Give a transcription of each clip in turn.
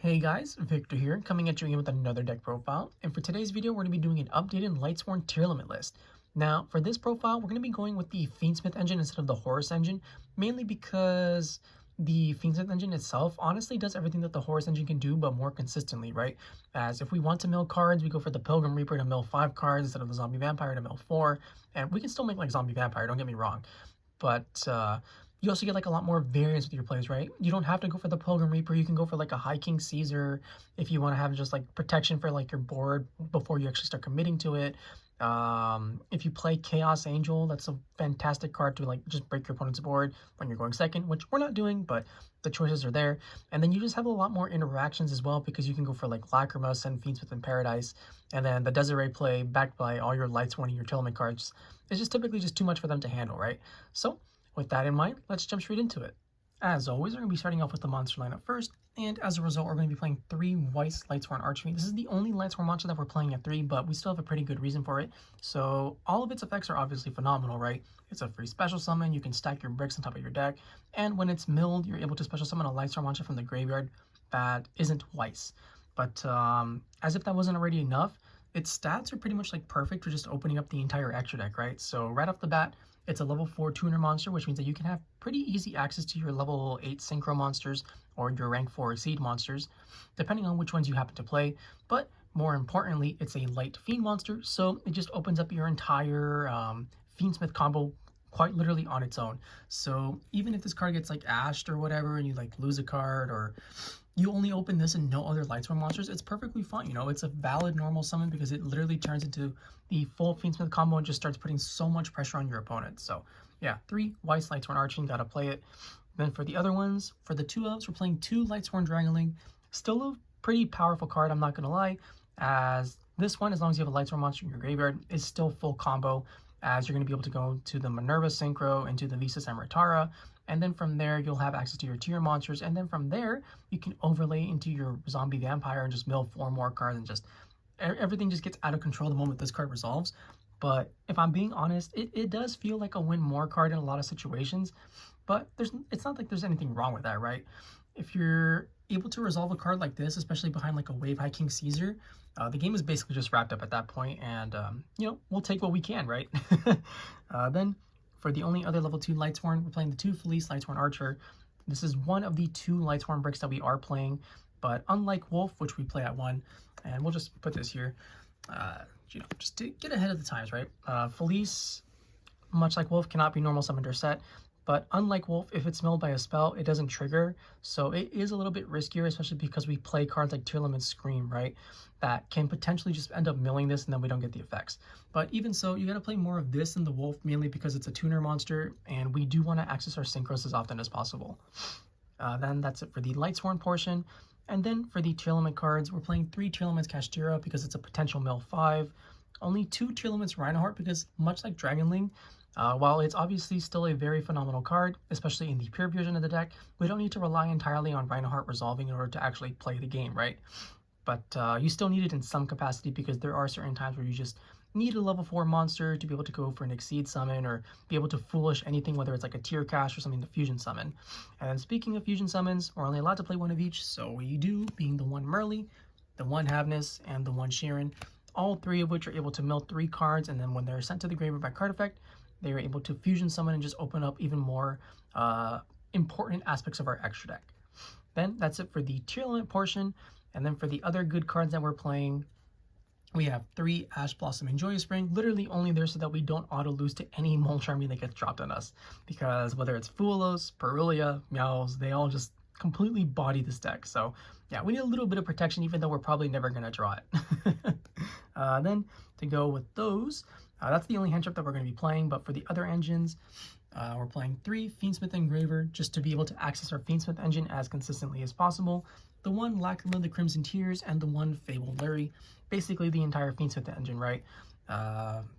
Hey guys, Victor here, coming at you again with another deck profile, and for today's video we're going to be doing an updated Lightsworn Tearlament list. Now, for this profile, we're going to be going with the Fiendsmith engine instead of the Horus engine, mainly because the Fiendsmith engine itself honestly does everything that the Horus engine can do, but more consistently, right? As if we want to mill cards, we go for the Pilgrim Reaper to mill 5 cards instead of the Zombie Vampire to mill 4, and we can still make like Zombie Vampire, don't get me wrong, but you also get like a lot more variance with your plays, right? You don't have to go for the Pilgrim Reaper. You can go for like a High King Caesar if you want to have just like protection for like your board before you actually start committing to it. If you play Chaos Angel, that's a fantastic card to like just break your opponent's board when you're going second, which we're not doing, but the choices are there. And then you just have a lot more interactions as well because you can go for like Lacrima, send Fiendsmith in Paradise, and then the Desiree play backed by all your Lightsworn and your Tearlament cards. It's just typically just too much for them to handle, right? So with that in mind, let's jump straight into it. As always, we're going to be starting off with the monster lineup first, and as a result, we're going to be playing 3 Weiss Lightsworn Archfiend. This is the only Lightsworn monster that we're playing at 3, but we still have a pretty good reason for it. So all of its effects are obviously phenomenal, right? It's a free special summon, you can stack your bricks on top of your deck, and when it's milled, you're able to special summon a Lightsworn monster from the graveyard that isn't Weiss. But as if that wasn't already enough, its stats are pretty much like perfect for just opening up the entire extra deck, right? So right off the bat, it's a level 4 tuner monster, which means that you can have pretty easy access to your level 8 synchro monsters or your rank 4 exceed monsters, depending on which ones you happen to play. But more importantly, it's a light fiend monster, so it just opens up your entire Fiendsmith combo quite literally on its own. So even if this card gets like ashed or whatever and you like lose a card, or you only open this and no other Lightsworn monsters, it's perfectly fine. You know, it's a valid normal summon because it literally turns into the full Fiendsmith combo and just starts putting so much pressure on your opponent. So yeah, 3 Weiss Lightsworn Archfiend, gotta play it. Then for the other ones, for the 2 elves, we're playing 2 Lightsworn Dragonling. Still a pretty powerful card, I'm not gonna lie, as this one, as long as you have a Lightsworn monster in your graveyard, is still full combo, as you're going to be able to go to the Minerva Synchro and to the Visas Amritara, and then from there you'll have access to your tier monsters, and then from there you can overlay into your Zombie Vampire and just mill 4 more cards, and just everything just gets out of control the moment this card resolves. But if I'm being honest, it does feel like a win more card in a lot of situations, but it's not like there's anything wrong with that, right? If you're able to resolve a card like this, especially behind like a Wave High King Caesar, the game is basically just wrapped up at that point, and you know, we'll take what we can, right? Then for the only other level 2 Lightsworn, we're playing the 2 Felis Lightsworn Archer. This is one of the 2 Lightsworn bricks that we are playing, but unlike Wulf, which we play at 1, and we'll just put this here, you know, just to get ahead of the times, right? Felis, much like Wulf, cannot be normal summoned or set. But unlike Wulf, if it's milled by a spell, it doesn't trigger. So it is a little bit riskier, especially because we play cards like Tearlaments Scream, right? That can potentially just end up milling this and then we don't get the effects. But even so, you got to play more of this than the Wulf, mainly because it's a tuner monster and we do want to access our synchros as often as possible. Then that's it for the Lightsworn portion. And then for the Tearlament cards, we're playing 3 Tearlaments Kashtira because it's a potential mill 5. Only 2 Tearlaments Reinoheart because, much like dragonling, while it's obviously still a very phenomenal card, especially in the pure version of the deck, we don't need to rely entirely on Reinoheart resolving in order to actually play the game, right? But you still need it in some capacity because there are certain times where you just need a level 4 monster to be able to go for an Exceed summon or be able to foolish anything, whether it's like a Tear Cast or something to fusion summon. And then speaking of fusion summons, we're only allowed to play 1 of each, so we do, being the 1 merlli, the 1 Havnis, and the 1 Scheiren, all 3 of which are able to mill 3 cards, and then when they're sent to the graveyard by card effect, they are able to fusion summon and just open up even more important aspects of our extra deck. Then that's it for the Tearlament portion. And then for the other good cards that we're playing, we have 3 Ash Blossom and Joyous Spring, literally only there so that we don't auto lose to any Molcharming that gets dropped on us. Because whether it's Fulos, Perulia, Meows, they all just completely body this deck. So yeah, we need a little bit of protection even though we're probably never going to draw it. Then to go with those, that's the only hand trap that we're going to be playing, but for the other engines, we're playing 3 Fiendsmith Engraver just to be able to access our Fiendsmith engine as consistently as possible. The 1 Lacrima, the Crimson Tears, and the 1 Fabled Lurrie. Basically the entire Fiendsmith engine, right?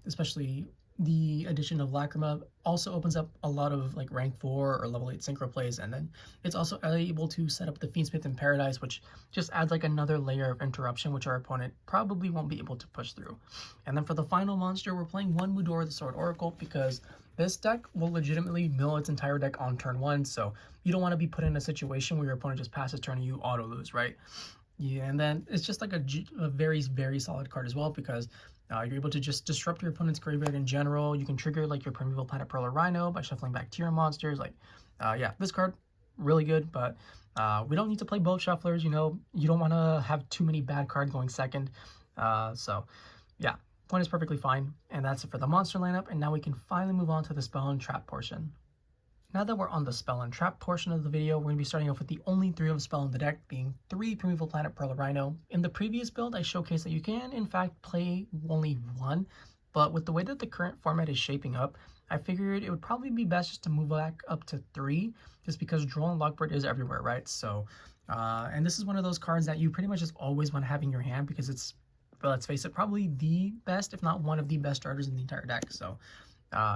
Especially the addition of Lacrima also opens up a lot of like rank 4 or level 8 synchro plays, and then it's also able to set up the Fiendsmith in Paradise, which just adds like another layer of interruption which our opponent probably won't be able to push through. And then for the final monster, we're playing 1 Mudora the Sword Oracle because This deck will legitimately mill its entire deck on turn 1, so you don't want to be put in a situation where your opponent just passes turn and you auto lose, right? Yeah, and then it's just like a very, very solid card as well, because you're able to just disrupt your opponent's graveyard in general. You can trigger like your Primeval Planet Perlereino by shuffling back tier monsters. Like, yeah, this card, really good, but we don't need to play both shufflers. You know, you don't want to have too many bad cards going second. So, yeah, one is perfectly fine. And that's it for the monster lineup. And now we can finally move on to the spell and trap portion. Now that we're on the spell and trap portion of the video, we're going to be starting off with the only 3 of spell in the deck, being 3 Primeval Planet Perlereino. In the previous build, I showcased that you can, in fact, play only 1, but with the way that the current format is shaping up, I figured it would probably be best just to move back up to 3, just because Droll and Lockbird is everywhere, right? So, and this is one of those cards that you pretty much just always want to have in your hand, because it's, well, let's face it, probably the best, if not one of the best starters in the entire deck. So,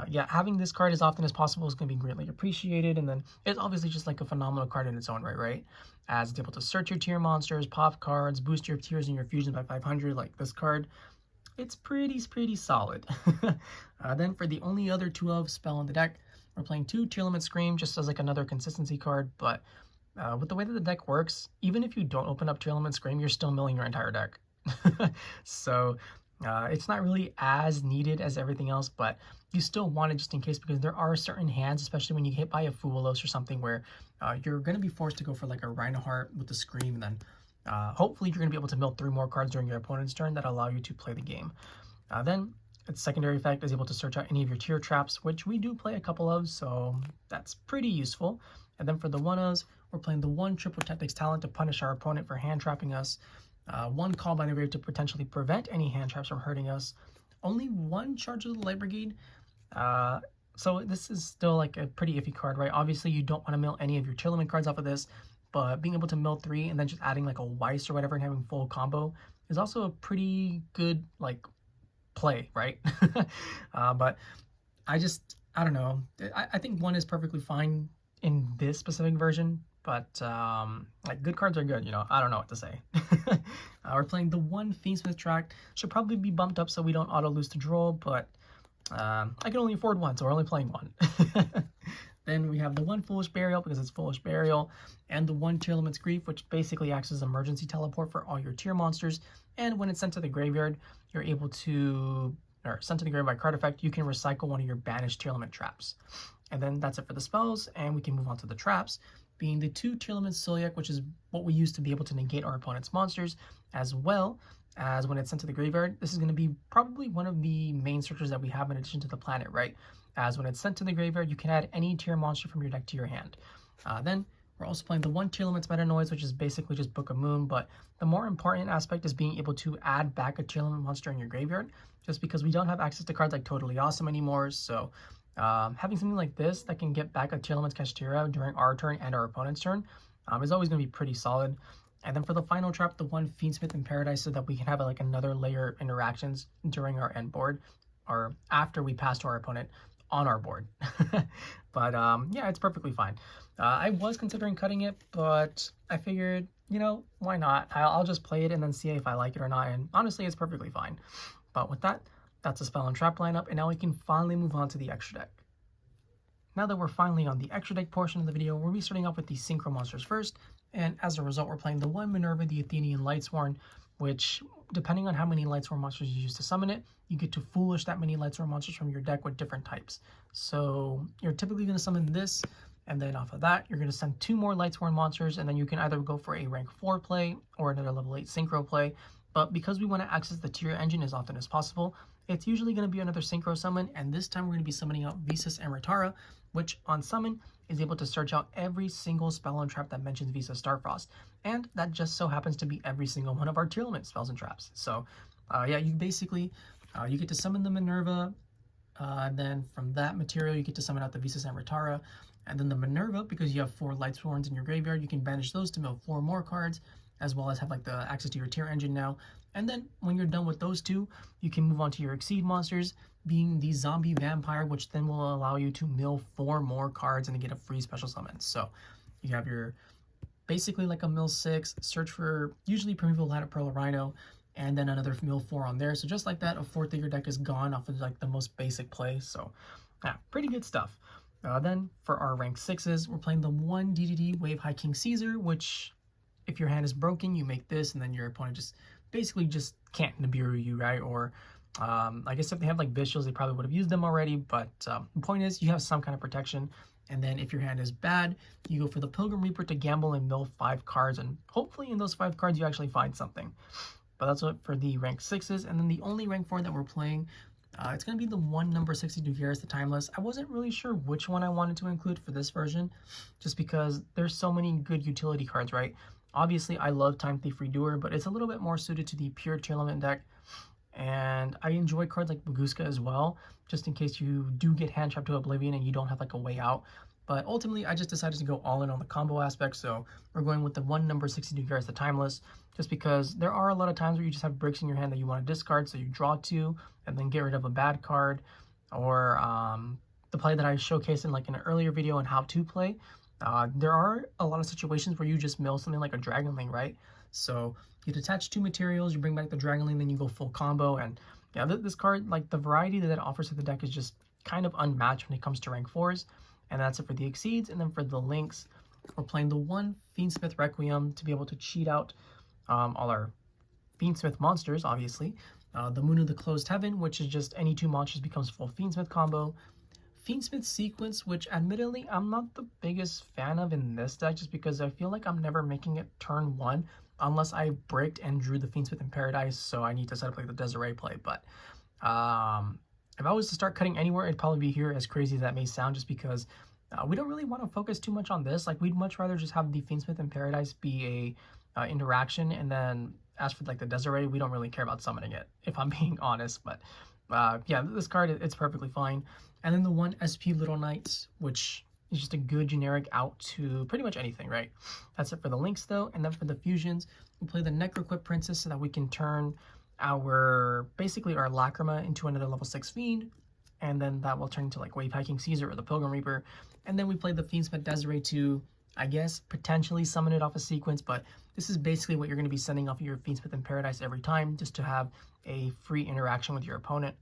yeah, having this card as often as possible is going to be greatly appreciated. And then it's obviously just like a phenomenal card in its own right? As it's able to search your tier monsters, pop cards, boost your tiers and your fusions by 500. Like this card, it's pretty solid. Then for the only other 2 of spell in the deck, we're playing 2 Tearlaments Scream just as like another consistency card. But with the way that the deck works, even if you don't open up Tearlaments Scream, you're still milling your entire deck. So it's not really as needed as everything else, but you still want it just in case, because there are certain hands, especially when you get by a Fulos or something, where you're going to be forced to go for like a Reinoheart with the Scream, and then hopefully you're going to be able to mill 3 more cards during your opponent's turn that allow you to play the game. Then its secondary effect is able to search out any of your tier traps, which we do play a couple of, so that's pretty useful. And then for the 1-ofs, we're playing the 1 Triple Tactics Talent to punish our opponent for hand trapping us. 1 Call by the Grave to potentially prevent any hand traps from hurting us. Only 1 Charge of the Light Brigade. So this is still like a pretty iffy card, right? Obviously, you don't want to mill any of your Tearlament cards off of this, but being able to mill 3 and then just adding like a Weiss or whatever and having full combo is also a pretty good like play, right? But I don't know. I think 1 is perfectly fine in this specific version. But, like, good cards are good, you know? I don't know what to say. We're playing the 1 Fiendsmith tract. Should probably be bumped up so we don't auto-lose to Droll, but I can only afford 1, so we're only playing 1. Then we have the 1 Foolish Burial, because it's Foolish Burial, and the 1 Tearlaments Grief, which basically acts as emergency teleport for all your tier monsters. And when it's sent to the graveyard, you're able to, or sent to the graveyard by card effect, you can recycle one of your banished Tearlament traps. And then that's it for the spells, and we can move on to the traps, being the 2 Tearlaments Sulliek, which is what we use to be able to negate our opponent's monsters, as well as when it's sent to the graveyard. This is going to be probably one of the main searchers that we have in addition to the planet, right? As when it's sent to the graveyard, you can add any tier monster from your deck to your hand. Then we're also playing the 1 Tearlaments Metanoise, which is basically just Book of Moon, but the more important aspect is being able to add back a Tearlament monster in your graveyard, just because we don't have access to cards like Totally Awesome anymore. So having something like this that can get back a Tearlaments Kashtira during our turn and our opponent's turn is always going to be pretty solid. And then for the final trap, the 1 Fiendsmith in Paradise, so that we can have like another layer of interactions during our end board, or after we pass to our opponent on our board. But yeah, it's perfectly fine. I was considering cutting it, but I figured, you know, why not? I'll just play it and then see if I like it or not. And honestly, it's perfectly fine. But with that, that's the spell and trap lineup, and now we can finally move on to the extra deck. Now that we're finally on the extra deck portion of the video, we'll be starting off with the synchro monsters first, and as a result, we're playing the 1 Minerva, the Athenian Lightsworn, which, depending on how many Lightsworn monsters you use to summon it, you get to foolish that many Lightsworn monsters from your deck with different types. So you're typically going to summon this, and then off of that, you're going to send 2 more Lightsworn monsters, and then you can either go for a rank 4 play or another level 8 synchro play. But because we want to access the tier engine as often as possible, it's usually going to be another synchro summon, and this time we're going to be summoning out Visas Amritara, which on summon is able to search out every single spell and trap that mentions Visas Starfrost, and that just so happens to be every single one of our Tearlament spells and traps. So yeah, you basically, you get to summon the Minerva, and then from that material you get to summon out the Visas Amritara, and then the Minerva, because you have 4 Lightsworns in your graveyard, you can banish those to mill 4 more cards, as well as have like the access to your tier engine now. And then when you're done with those 2, you can move on to your Exceed monsters, being the Zombie Vampire, which then will allow you to mill 4 more cards and get a free special summon. So you have your, basically like a mill 6, search for usually Primeval Planet Perlereino, and then another mill 4 on there. So just like that, a fourth of your deck is gone off of like the most basic play. So Yeah, pretty good stuff. Then for our rank 6s, we're playing the 1 DDD Wave High King Caesar, which if your hand is broken, you make this, and then your opponent just basically just can't Nibiru you, right? Or I guess if they have like Visuals, they probably would have used them already, but the point is you have some kind of protection. And then if your hand is bad, you go for the Pilgrim Reaper to gamble and mill 5 cards, and hopefully in those 5 cards you actually find something. But that's what for the rank 6s. And then the only rank 4 that we're playing, it's going to be the 1 number 60 dugares, the Timeless. I wasn't really sure which one I wanted to include for this version, just because there's so many good utility cards, right? Obviously, I love Time Thief Redoer, but it's a little bit more suited to the pure Tearlament deck. And I enjoy cards like Baguska as well, just in case you do get hand trapped to Oblivion and you don't have like a way out. But ultimately, I just decided to go all in on the combo aspect, so we're going with the 1 number 60 dugares, the Timeless, just because there are a lot of times where you just have bricks in your hand that you want to discard, so you draw 2 and then get rid of a bad card, or the play that I showcased in like an earlier video on how to play. There are a lot of situations where you just mill something like a dragonling, right? So you detach 2 materials, you bring back the dragonling, then you go full combo, and yeah, this card, like the variety that it offers to the deck is just kind of unmatched when it comes to rank 4s. And that's it for the Exceeds. And then for the Links, we're playing the 1 Fiendsmith Requiem to be able to cheat out all our Fiendsmith monsters, obviously. The Moon of the Closed Heaven, which is just any 2 monsters becomes full Fiendsmith combo. Fiendsmith Sequence, which admittedly I'm not the biggest fan of in this deck, just because I feel like I'm never making it turn 1 unless I bricked and drew the Fiendsmith in Paradise, so I need to set up like the Desiree play. But if I was to start cutting anywhere, it'd probably be here, as crazy as that may sound, just because we don't really want to focus too much on this. Like, we'd much rather just have the Fiendsmith in Paradise be a interaction, and then as for like the Desiree, we don't really care about summoning it, if I'm being honest. But yeah, this card, it's perfectly fine. And then the 1 SP Little Knights, which is just a good generic out to pretty much anything, right? That's it for the Links, though. And then for the Fusions, we play the Necroquip Princess so that we can turn basically our Lacrima into another level 6 Fiend, and then that will turn into like Wave High King Caesar or the Pilgrim Reaper. And then we play the Fiendsmith Desiree to, I guess, potentially summon it off a sequence, but this is basically what you're going to be sending off of your Fiendsmith in Paradise every time, just to have a free interaction with your opponent.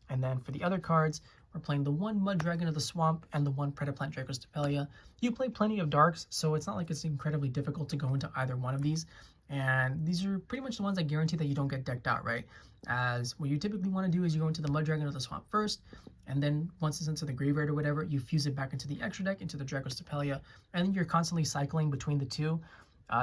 And then for the other cards, we're playing the 1 Mud Dragon of the Swamp and the 1 Predaplant Dracostapelia. You play plenty of darks, so it's not like it's incredibly difficult to go into either one of these. And these are pretty much the ones that guarantee that you don't get decked out, right? As what you typically want to do is you go into the Mud Dragon of the Swamp first, and then once it's into the graveyard or whatever, you fuse it back into the extra deck, into the Dracostapelia, and then you're constantly cycling between the two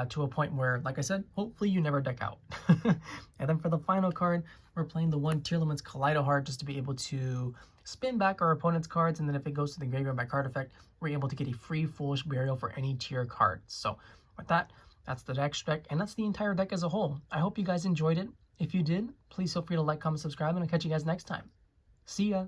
to a point where, like I said, hopefully you never deck out. And then for the final card, we're playing the 1 Tearlaments Kaleidoheart just to be able to spin back our opponent's cards, and then if it goes to the graveyard by card effect, we're able to get a free Foolish Burial for any tier card. So with that, that's the deck spec, and that's the entire deck as a whole. I hope you guys enjoyed it. If you did, please feel free to like, comment, subscribe, and I'll catch you guys next time. See ya!